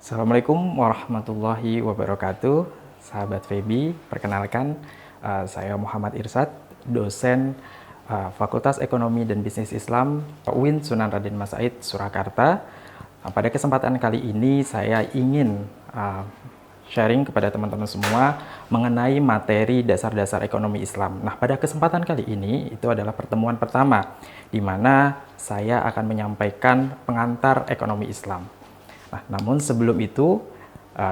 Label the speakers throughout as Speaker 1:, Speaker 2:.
Speaker 1: Assalamualaikum warahmatullahi wabarakatuh, sahabat Febi. Perkenalkan, saya Muhammad Irsad, dosen Fakultas Ekonomi dan Bisnis Islam UIN Sunan Raden Mas Said, Surakarta. Pada kesempatan kali ini saya ingin sharing kepada teman-teman semua mengenai materi dasar-dasar ekonomi Islam. Nah, pada kesempatan kali ini itu adalah pertemuan pertama di mana saya akan menyampaikan pengantar ekonomi Islam. Nah, namun sebelum itu,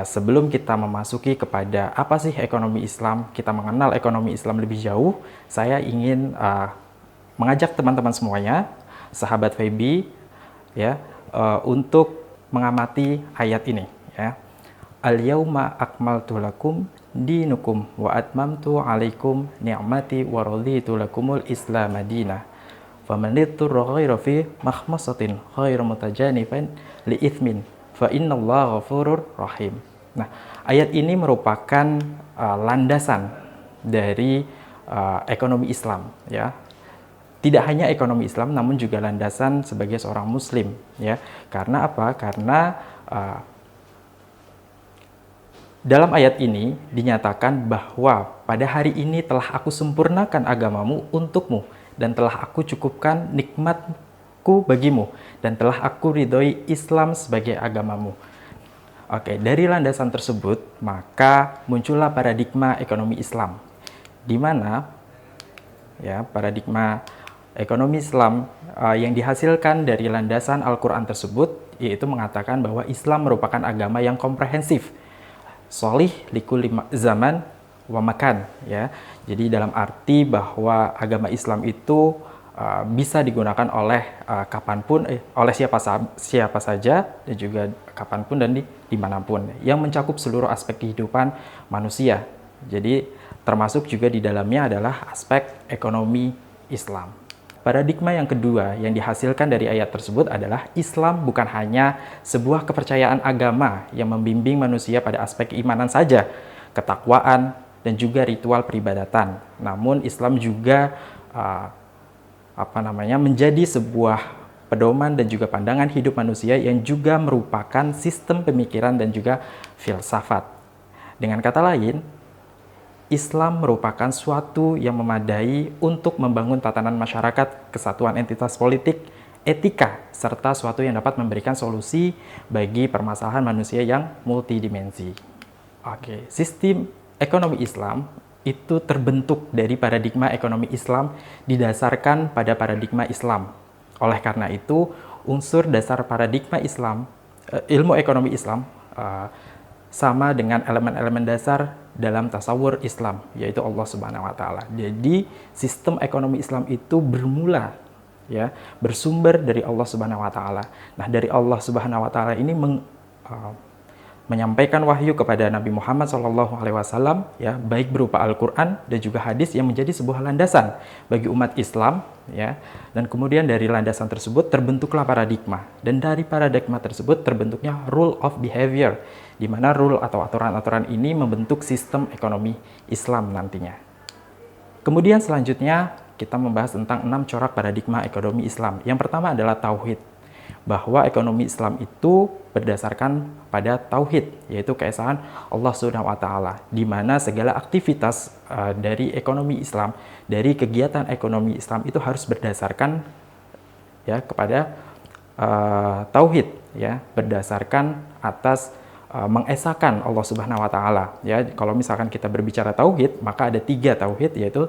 Speaker 1: sebelum kita memasuki kepada apa sih ekonomi Islam, kita mengenal ekonomi Islam lebih jauh, saya ingin mengajak teman-teman semuanya, sahabat Febi, ya, untuk mengamati ayat ini. Ya. Al-yauma akmaltu lakum dinukum wa atmamtu alaikum ni'mati wa raditu lakumul Islam madinah. Faman liturra ghaira fi makhmasatin ghaira mutajanifan li ithmin fa innallaha ghafurur rahim. Nah, ayat ini merupakan landasan dari ekonomi Islam, ya. Tidak hanya ekonomi Islam, namun juga landasan sebagai seorang Muslim, ya. Karena apa? Karena dalam ayat ini dinyatakan bahwa pada hari ini telah aku sempurnakan agamamu untukmu dan telah aku cukupkan nikmatku bagimu dan telah aku ridhoi Islam sebagai agamamu. Oke, dari landasan tersebut maka muncullah paradigma ekonomi Islam, di mana ya paradigma ekonomi Islam yang dihasilkan dari landasan Al-Quran tersebut yaitu mengatakan bahwa Islam merupakan agama yang komprehensif, sholih likulli zaman wa makan, ya. Jadi dalam arti bahwa agama Islam itu bisa digunakan oleh kapanpun, oleh siapa saja dan juga kapanpun dan dimanapun, yang mencakup seluruh aspek kehidupan manusia. Jadi termasuk juga di dalamnya adalah aspek ekonomi Islam. Paradigma yang kedua yang dihasilkan dari ayat tersebut adalah Islam bukan hanya sebuah kepercayaan agama yang membimbing manusia pada aspek keimanan saja, ketakwaan, dan juga ritual peribadatan. Namun Islam juga menjadi sebuah pedoman dan juga pandangan hidup manusia yang juga merupakan sistem pemikiran dan juga filsafat. Dengan kata lain, Islam merupakan suatu yang memadai untuk membangun tatanan masyarakat, kesatuan entitas politik, etika, serta suatu yang dapat memberikan solusi bagi permasalahan manusia yang multidimensi. Oke, sistem ekonomi Islam itu terbentuk dari paradigma ekonomi Islam didasarkan pada paradigma Islam. Oleh karena itu, unsur dasar paradigma Islam, ilmu ekonomi Islam, sama dengan elemen-elemen dasar dalam tasawur Islam, yaitu Allah Subhanahu wa Ta'ala. Jadi, sistem ekonomi Islam itu bermula, ya, bersumber dari Allah Subhanahu wa Ta'ala. Nah, dari Allah Subhanahu wa Ta'ala ini menyampaikan wahyu kepada Nabi Muhammad SAW, ya, baik berupa Al-Quran dan juga hadis yang menjadi sebuah landasan bagi umat Islam, ya. Dan kemudian dari landasan tersebut terbentuklah paradigma, dan dari paradigma tersebut terbentuknya rule of behavior, di mana rule atau aturan-aturan ini membentuk sistem ekonomi Islam nantinya. Kemudian selanjutnya kita membahas tentang 6 corak paradigma ekonomi Islam. Yang pertama adalah tauhid, bahwa ekonomi Islam itu berdasarkan pada tauhid, yaitu keesaan Allah Subhanahu wa Ta'ala, di mana segala aktivitas dari ekonomi Islam, dari kegiatan ekonomi Islam itu harus berdasarkan, ya, kepada tauhid, ya, berdasarkan atas mengesahkan Allah Subhanahu wa Ta'ala. Ya, kalau misalkan kita berbicara tauhid, maka ada 3 tauhid, yaitu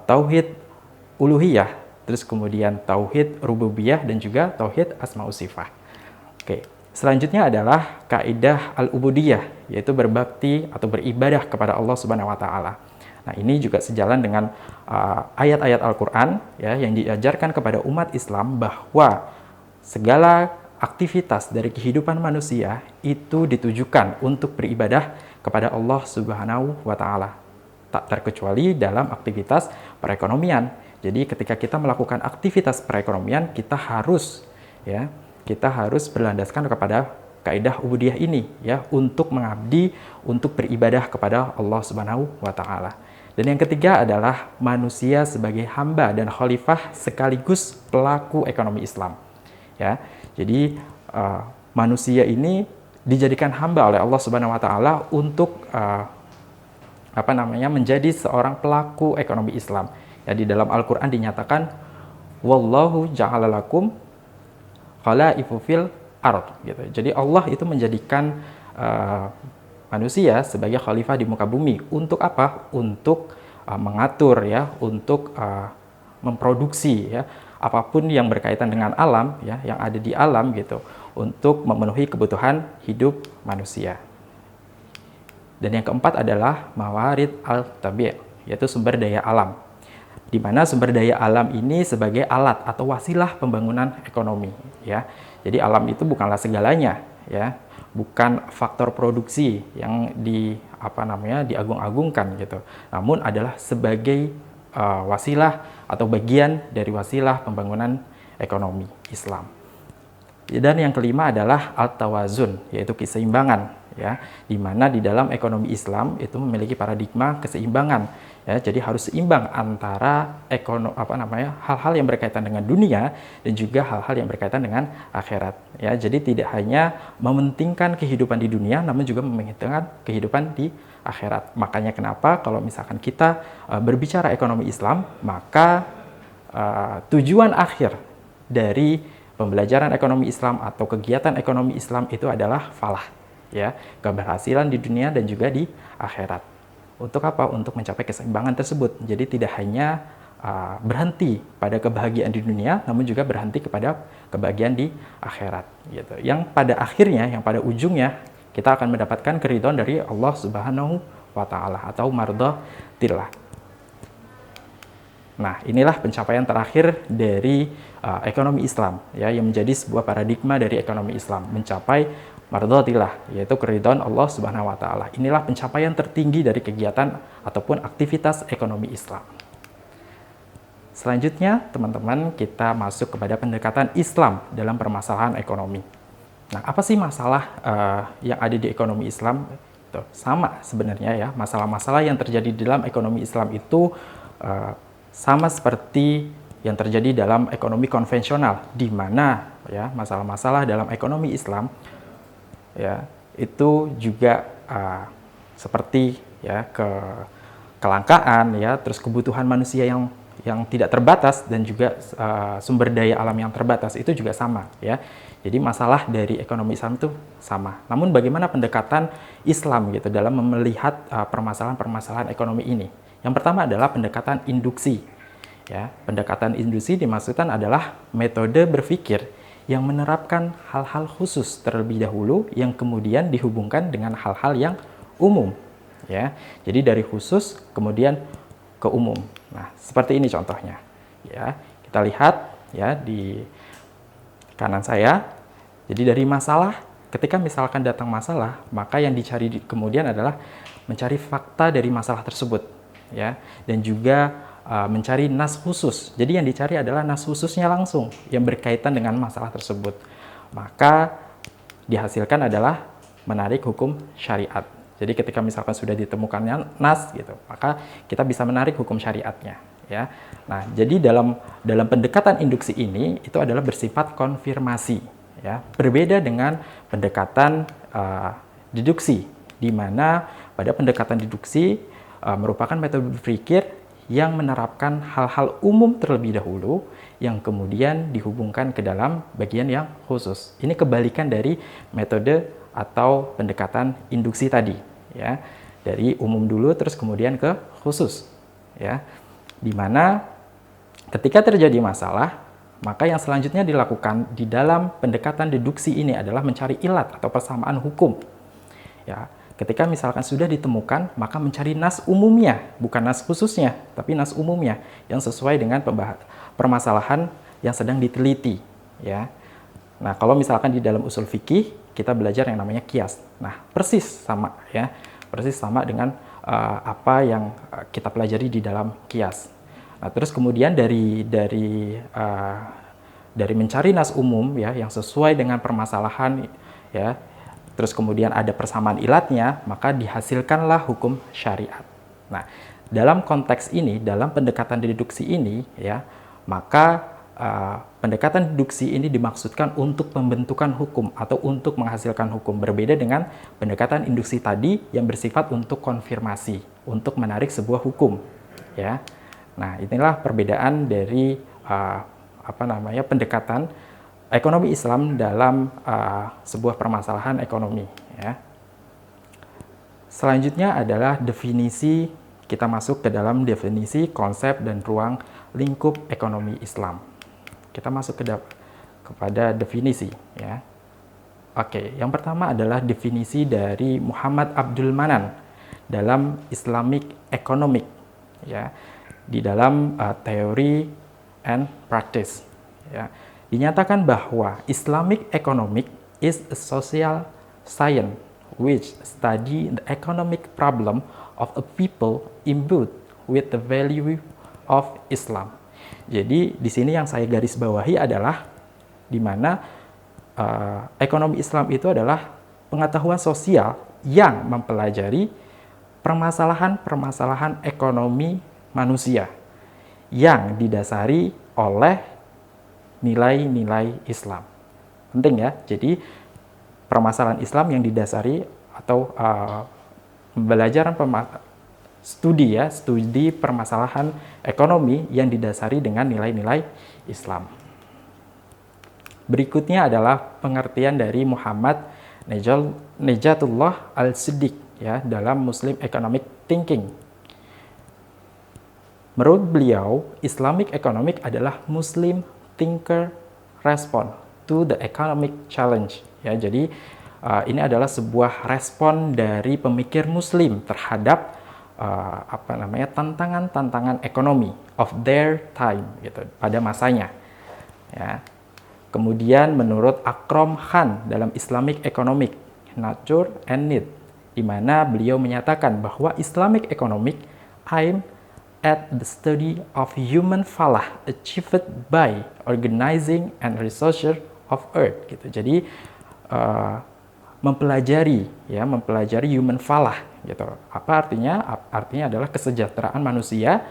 Speaker 1: tauhid uluhiyah, terus kemudian tauhid rububiyah, dan juga tauhid asma wa sifat. Oke, selanjutnya adalah kaidah al-ubudiyah, yaitu berbakti atau beribadah kepada Allah Subhanahu wa Ta'ala. Nah, ini juga sejalan dengan ayat-ayat Al-Qur'an, ya, yang diajarkan kepada umat Islam bahwa segala aktivitas dari kehidupan manusia itu ditujukan untuk beribadah kepada Allah Subhanahu wa Ta'ala. Tak terkecuali dalam aktivitas perekonomian. Jadi ketika kita melakukan aktivitas perekonomian, kita harus berlandaskan kepada kaidah ubudiyah ini, ya, untuk mengabdi, untuk beribadah kepada Allah Subhanahu wa Ta'ala. Dan yang ketiga adalah manusia sebagai hamba dan khalifah sekaligus pelaku ekonomi Islam, ya. Jadi manusia ini dijadikan hamba oleh Allah Subhanahu wa taala untuk menjadi seorang pelaku ekonomi Islam. Ya, di dalam Al-Qur'an dinyatakan wallahu ja'ala lakum khalaifu fil ard gitu. Jadi Allah itu menjadikan manusia sebagai khalifah di muka bumi. Untuk apa? Untuk mengatur ya, untuk memproduksi ya apapun yang berkaitan dengan alam ya, yang ada di alam gitu, untuk memenuhi kebutuhan hidup manusia. Dan yang keempat adalah mawarid al-tabi', yaitu sumber daya alam. Di mana sumber daya alam ini sebagai alat atau wasilah pembangunan ekonomi ya. Jadi alam itu bukanlah segalanya ya, bukan faktor produksi yang diagung-agungkan gitu. Namun adalah sebagai wasilah atau bagian dari wasilah pembangunan ekonomi Islam. Dan yang kelima adalah al-tawazun, yaitu keseimbangan ya, di mana di dalam ekonomi Islam itu memiliki paradigma keseimbangan ya. Jadi harus seimbang antara hal-hal yang berkaitan dengan dunia dan juga hal-hal yang berkaitan dengan akhirat ya. Jadi tidak hanya mementingkan kehidupan di dunia, namun juga mementingkan kehidupan di akhirat. Makanya kenapa kalau misalkan kita berbicara ekonomi Islam, maka tujuan akhir dari pembelajaran ekonomi Islam atau kegiatan ekonomi Islam itu adalah falah ya, keberhasilan di dunia dan juga di akhirat. Untuk apa? Untuk mencapai keseimbangan tersebut. Jadi tidak hanya berhenti pada kebahagiaan di dunia, namun juga berhenti kepada kebahagiaan di akhirat gitu. Yang pada akhirnya, yang pada ujungnya kita akan mendapatkan keridhaan dari Allah Subhanahu wa taala atau mardhatillah. Nah, inilah pencapaian terakhir dari ekonomi Islam ya, yang menjadi sebuah paradigma dari ekonomi Islam, mencapai mardhatillah, yaitu keridhaan Allah Subhanahu wa taala. Inilah pencapaian tertinggi dari kegiatan ataupun aktivitas ekonomi Islam. Selanjutnya, teman-teman, kita masuk kepada pendekatan Islam dalam permasalahan ekonomi. Nah, apa sih masalah yang ada di ekonomi Islam? Tuh, sama sebenarnya ya, masalah-masalah yang terjadi di dalam ekonomi Islam itu sama seperti yang terjadi dalam ekonomi konvensional, di mana ya masalah-masalah dalam ekonomi Islam ya itu juga seperti ya kelangkaan ya, terus kebutuhan manusia yang tidak terbatas dan juga sumber daya alam yang terbatas itu juga sama ya. Jadi masalah dari ekonomi Islam itu sama. Namun bagaimana pendekatan Islam gitu dalam melihat permasalahan-permasalahan ekonomi ini? Yang pertama adalah pendekatan induksi. Ya, pendekatan induksi dimaksudkan adalah metode berpikir yang menerapkan hal-hal khusus terlebih dahulu yang kemudian dihubungkan dengan hal-hal yang umum. Ya, jadi dari khusus kemudian ke umum. Nah, seperti ini contohnya. Ya, kita lihat ya di kanan saya. Jadi dari masalah, ketika misalkan datang masalah, maka yang dicari kemudian adalah mencari fakta dari masalah tersebut. Ya, dan juga mencari nas khusus. Jadi yang dicari adalah nas khususnya langsung yang berkaitan dengan masalah tersebut. Maka dihasilkan adalah menarik hukum syariat. Jadi ketika misalkan sudah ditemukannya nas gitu, maka kita bisa menarik hukum syariatnya ya. Nah, jadi dalam pendekatan induksi ini itu adalah bersifat konfirmasi ya. Berbeda dengan pendekatan deduksi, di mana pada pendekatan deduksi merupakan metode berpikir yang menerapkan hal-hal umum terlebih dahulu yang kemudian dihubungkan ke dalam bagian yang khusus. Ini kebalikan dari metode atau pendekatan induksi tadi ya. Dari umum dulu terus kemudian ke khusus ya. Di mana ketika terjadi masalah, maka yang selanjutnya dilakukan di dalam pendekatan deduksi ini adalah mencari ilat atau persamaan hukum. Ya. Ketika misalkan sudah ditemukan, maka mencari nas umumnya, bukan nas khususnya, tapi nas umumnya yang sesuai dengan permasalahan yang sedang diteliti. Ya. Nah, kalau misalkan di dalam usul fikih, kita belajar yang namanya kias. Nah, persis sama ya, persis sama dengan apa yang kita pelajari di dalam kias. Nah, terus kemudian dari mencari nas umum ya, yang sesuai dengan permasalahan ya. Terus kemudian ada persamaan ilatnya, maka dihasilkanlah hukum syariat. Nah, dalam konteks ini, dalam pendekatan deduksi ini, ya, maka pendekatan deduksi ini dimaksudkan untuk pembentukan hukum atau untuk menghasilkan hukum, berbeda dengan pendekatan induksi tadi yang bersifat untuk konfirmasi, untuk menarik sebuah hukum, ya. Nah, inilah perbedaan dari pendekatan ekonomi Islam dalam sebuah permasalahan ekonomi, ya. Selanjutnya adalah definisi, kita masuk ke dalam definisi, konsep, dan ruang lingkup ekonomi Islam. Kita masuk kepada definisi, ya. Oke, yang pertama adalah definisi dari Muhammad Abdul Manan dalam Islamic Economic, ya, di dalam teori and practice, ya. Dinyatakan bahwa Islamic Economic is a social science which study the economic problem of a people imbued with the value of Islam. Jadi di sini yang saya garis bawahi adalah di mana ekonomi Islam itu adalah pengetahuan sosial yang mempelajari permasalahan-permasalahan ekonomi manusia yang didasari oleh nilai-nilai Islam. Penting ya. Jadi permasalahan Islam yang didasari atau pembelajaran studi permasalahan ekonomi yang didasari dengan nilai-nilai Islam. Berikutnya adalah pengertian dari Muhammad Najatullah Al-Siddiq, ya, dalam Muslim Economic Thinking. Menurut beliau, Islamic Economic adalah Muslim thinker response to the economic challenge. Ya, jadi ini adalah sebuah respon dari pemikir Muslim terhadap tantangan-tantangan ekonomi of their time, gitu, pada masanya. Ya. Kemudian menurut Akram Khan dalam Islamic Economic Nature and Need, di mana beliau menyatakan bahwa Islamic Economic aim at the study of human falah achieved by organizing and resources of earth, gitu. Jadi mempelajari human falah, gitu. Apa artinya? Artinya adalah kesejahteraan manusia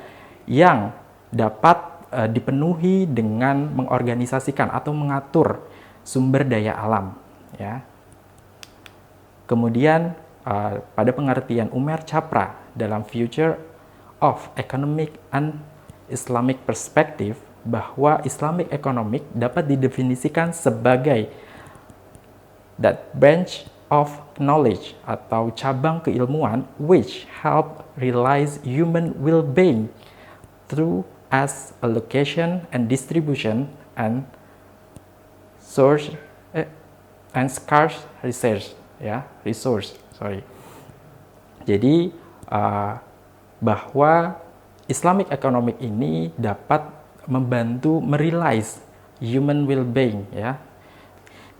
Speaker 1: yang dapat dipenuhi dengan mengorganisasikan atau mengatur sumber daya alam, ya. Kemudian pada pengertian Umer Chapra dalam Future of Economic and Islamic Perspective, bahwa Islamic Economic dapat didefinisikan sebagai that branch of knowledge atau cabang keilmuan which help realize human well-being through as allocation and distribution and source and scarce resource, ya, Jadi bahwa Islamic Economic ini dapat membantu merealize human well-being, ya,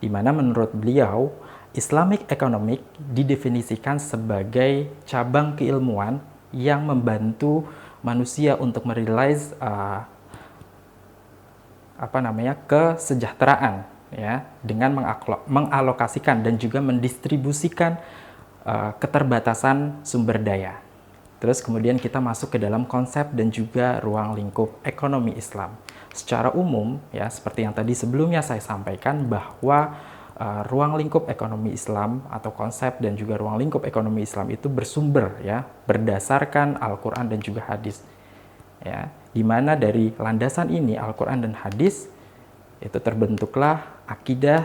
Speaker 1: di mana menurut beliau Islamic Economic didefinisikan sebagai cabang keilmuan yang membantu manusia untuk merealize kesejahteraan, ya, dengan mengalokasikan dan juga mendistribusikan keterbatasan sumber daya. Terus kemudian kita masuk ke dalam konsep dan juga ruang lingkup ekonomi Islam. Secara umum, ya, seperti yang tadi sebelumnya saya sampaikan bahwa ruang lingkup ekonomi Islam atau konsep dan juga ruang lingkup ekonomi Islam itu bersumber, ya, berdasarkan Al-Quran dan juga hadis, ya, di mana dari landasan ini Al-Quran dan hadis itu terbentuklah akidah,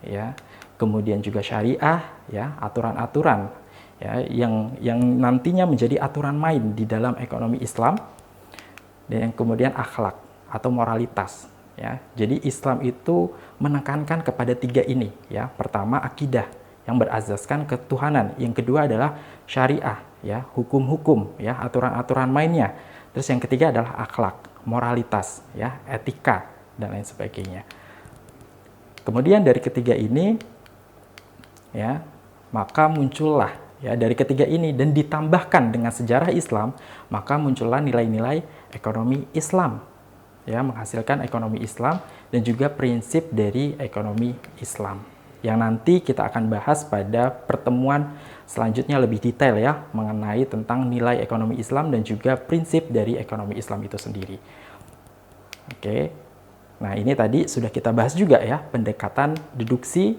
Speaker 1: ya, kemudian juga syariah, ya, aturan-aturan, ya, yang nantinya menjadi aturan main di dalam ekonomi Islam, dan yang kemudian akhlak atau moralitas. Ya, jadi Islam itu menekankan kepada tiga ini, ya. Pertama akidah yang berazaskan ketuhanan, yang kedua adalah syariah, ya, hukum-hukum, ya, aturan-aturan mainnya. Terus yang ketiga adalah akhlak, moralitas, ya, etika dan lain sebagainya. Kemudian dari ketiga ini, ya, maka muncullah, ya, dari ketiga ini dan ditambahkan dengan sejarah Islam, maka muncullah nilai-nilai ekonomi Islam, ya, menghasilkan ekonomi Islam dan juga prinsip dari ekonomi Islam yang nanti kita akan bahas pada pertemuan selanjutnya lebih detail, ya, mengenai tentang nilai ekonomi Islam dan juga prinsip dari ekonomi Islam itu sendiri. Oke. Nah, ini tadi sudah kita bahas juga ya, pendekatan deduksi.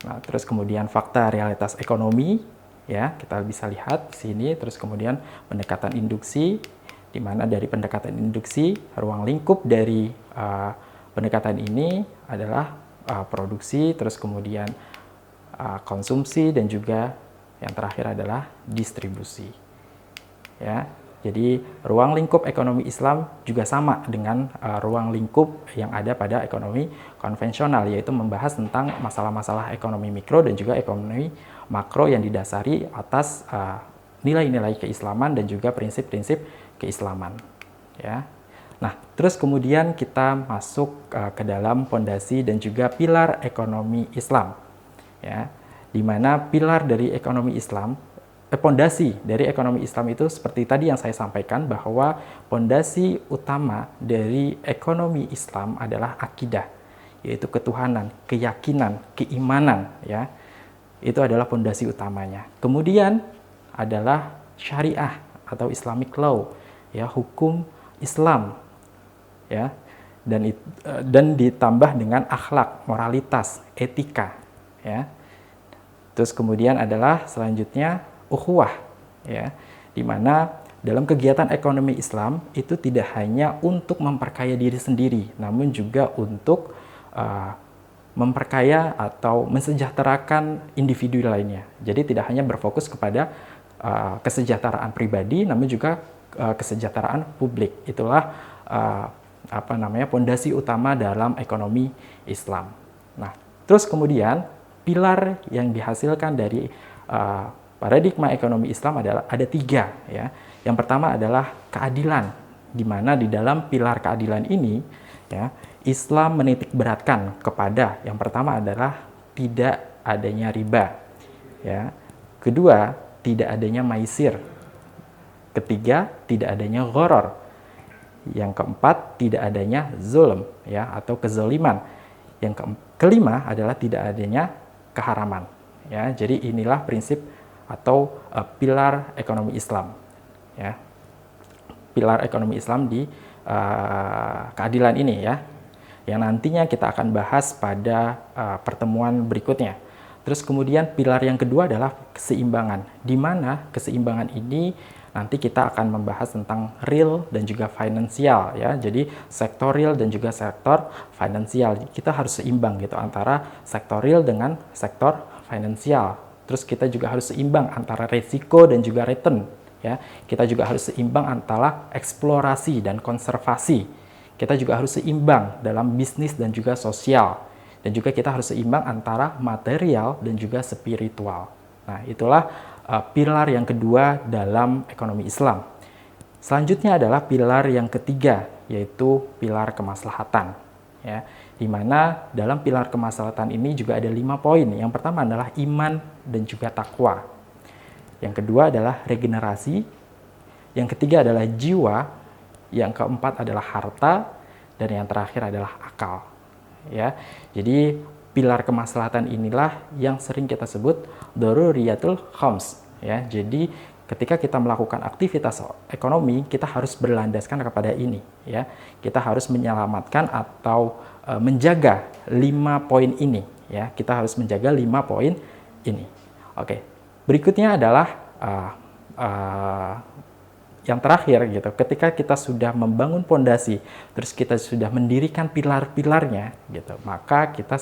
Speaker 1: Nah, terus kemudian fakta realitas ekonomi, ya, kita bisa lihat di sini. Terus kemudian pendekatan induksi, di mana dari pendekatan induksi, ruang lingkup dari pendekatan ini adalah produksi, terus kemudian konsumsi, dan juga yang terakhir adalah distribusi. Ya. Jadi ruang lingkup ekonomi Islam juga sama dengan ruang lingkup yang ada pada ekonomi konvensional, yaitu membahas tentang masalah-masalah ekonomi mikro dan juga ekonomi makro yang didasari atas nilai-nilai keislaman dan juga prinsip-prinsip keislaman. Ya. Nah, terus kemudian kita masuk ke dalam pondasi dan juga pilar ekonomi Islam. Ya, di mana pilar dari ekonomi Islam, pondasi dari ekonomi Islam itu seperti tadi yang saya sampaikan, bahwa pondasi utama dari ekonomi Islam adalah akidah, yaitu ketuhanan, keyakinan, keimanan, ya. Itu adalah pondasi utamanya. Kemudian adalah syariah atau Islamic law, ya, hukum Islam, ya. Dan ditambah dengan akhlak, moralitas, etika, ya. Terus kemudian adalah selanjutnya ukhuwah, ya, di mana dalam kegiatan ekonomi Islam itu tidak hanya untuk memperkaya diri sendiri, namun juga untuk memperkaya atau mensejahterakan individu lainnya. Jadi tidak hanya berfokus kepada kesejahteraan pribadi, namun juga kesejahteraan publik. Itulah pondasi utama dalam ekonomi Islam. Nah, terus kemudian pilar yang dihasilkan dari paradigma ekonomi Islam adalah ada 3, ya. Yang pertama adalah keadilan, di mana di dalam pilar keadilan ini, ya, Islam menitik beratkan kepada yang pertama adalah tidak adanya riba, ya. Kedua, tidak adanya maisir. Ketiga, tidak adanya gharar. Yang keempat, tidak adanya zulm, ya, atau kezaliman. Yang kelima adalah tidak adanya keharaman, ya. Jadi inilah prinsip atau pilar ekonomi Islam, ya. Pilar ekonomi Islam di keadilan ini, ya, yang nantinya kita akan bahas pada pertemuan berikutnya. Terus kemudian pilar yang kedua adalah keseimbangan, di mana keseimbangan ini nanti kita akan membahas tentang real dan juga finansial, ya. Jadi sektor real dan juga sektor finansial. Kita harus seimbang gitu antara sektor real dengan sektor finansial. Terus kita juga harus seimbang antara resiko dan juga return, ya. Kita juga harus seimbang antara eksplorasi dan konservasi. Kita juga harus seimbang dalam bisnis dan juga sosial. Dan juga kita harus seimbang antara material dan juga spiritual. Nah, itulah pilar yang kedua dalam ekonomi Islam. Selanjutnya adalah pilar yang ketiga, yaitu pilar kemaslahatan, ya. Di mana dalam pilar kemaslahatan ini juga ada 5 poin. Yang pertama adalah iman dan juga takwa. Yang kedua adalah regenerasi. Yang ketiga adalah jiwa. Yang keempat adalah harta. Dan yang terakhir adalah akal, ya. Jadi pilar kemaslahatan inilah yang sering kita sebut daruriyatul khams, ya. Jadi ketika kita melakukan aktivitas ekonomi, kita harus berlandaskan kepada ini, ya. Kita harus menyelamatkan atau menjaga 5 poin ini, ya. Kita harus menjaga 5 poin ini. Oke. Berikutnya adalah yang terakhir gitu. Ketika kita sudah membangun pondasi, terus kita sudah mendirikan pilar-pilarnya gitu, maka kita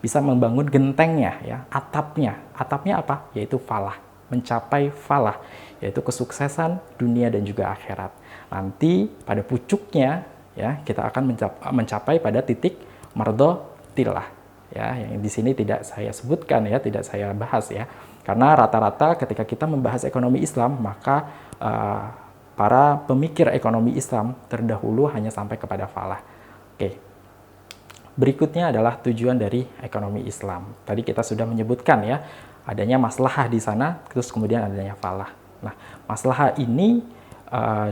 Speaker 1: bisa membangun gentengnya, ya, atapnya. Atapnya apa? Yaitu falah, mencapai falah, yaitu kesuksesan dunia dan juga akhirat. Nanti pada pucuknya, ya, kita akan mencapai pada titik mardotillah, ya, yang di sini tidak saya sebutkan, ya, tidak saya bahas, ya, karena rata-rata ketika kita membahas ekonomi Islam, maka para pemikir ekonomi Islam terdahulu hanya sampai kepada falah. Oke. Berikutnya adalah tujuan dari ekonomi Islam. Tadi kita sudah menyebutkan, ya, adanya maslahah di sana, terus kemudian adanya falah. Nah, maslahah ini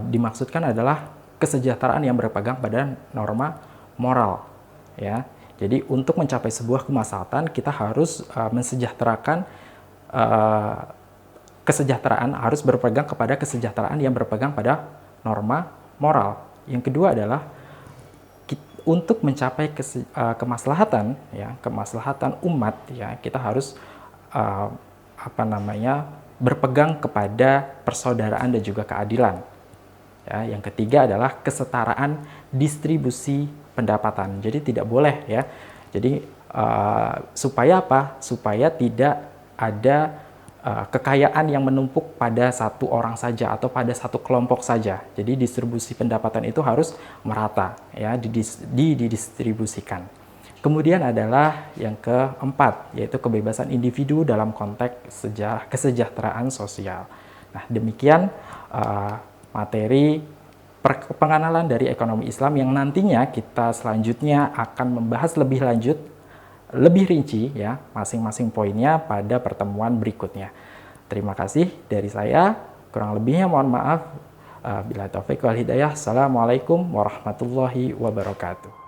Speaker 1: dimaksudkan adalah kesejahteraan yang berpegang pada norma moral, ya. Jadi untuk mencapai sebuah kemaslahatan, kita harus mensejahterakan kesejahteraan, harus berpegang kepada kesejahteraan yang berpegang pada norma moral. Yang kedua adalah untuk mencapai kemaslahatan, ya, kemaslahatan umat, ya, kita harus berpegang kepada persaudaraan dan juga keadilan. Ya, yang ketiga adalah kesetaraan distribusi pendapatan. Jadi tidak boleh, ya. Jadi supaya apa? Supaya tidak ada kekayaan yang menumpuk pada satu orang saja atau pada satu kelompok saja. Jadi distribusi pendapatan itu harus merata, ya, didistribusikan. Kemudian adalah yang keempat, yaitu kebebasan individu dalam konteks kesejahteraan sosial. Nah, demikian materi pengenalan dari ekonomi Islam yang nantinya kita selanjutnya akan membahas lebih lanjut, lebih rinci, ya, masing-masing poinnya pada pertemuan berikutnya. Terima kasih dari saya. Kurang lebihnya mohon maaf. Bila taufiq wal hidayah. Assalamualaikum warahmatullahi wabarakatuh.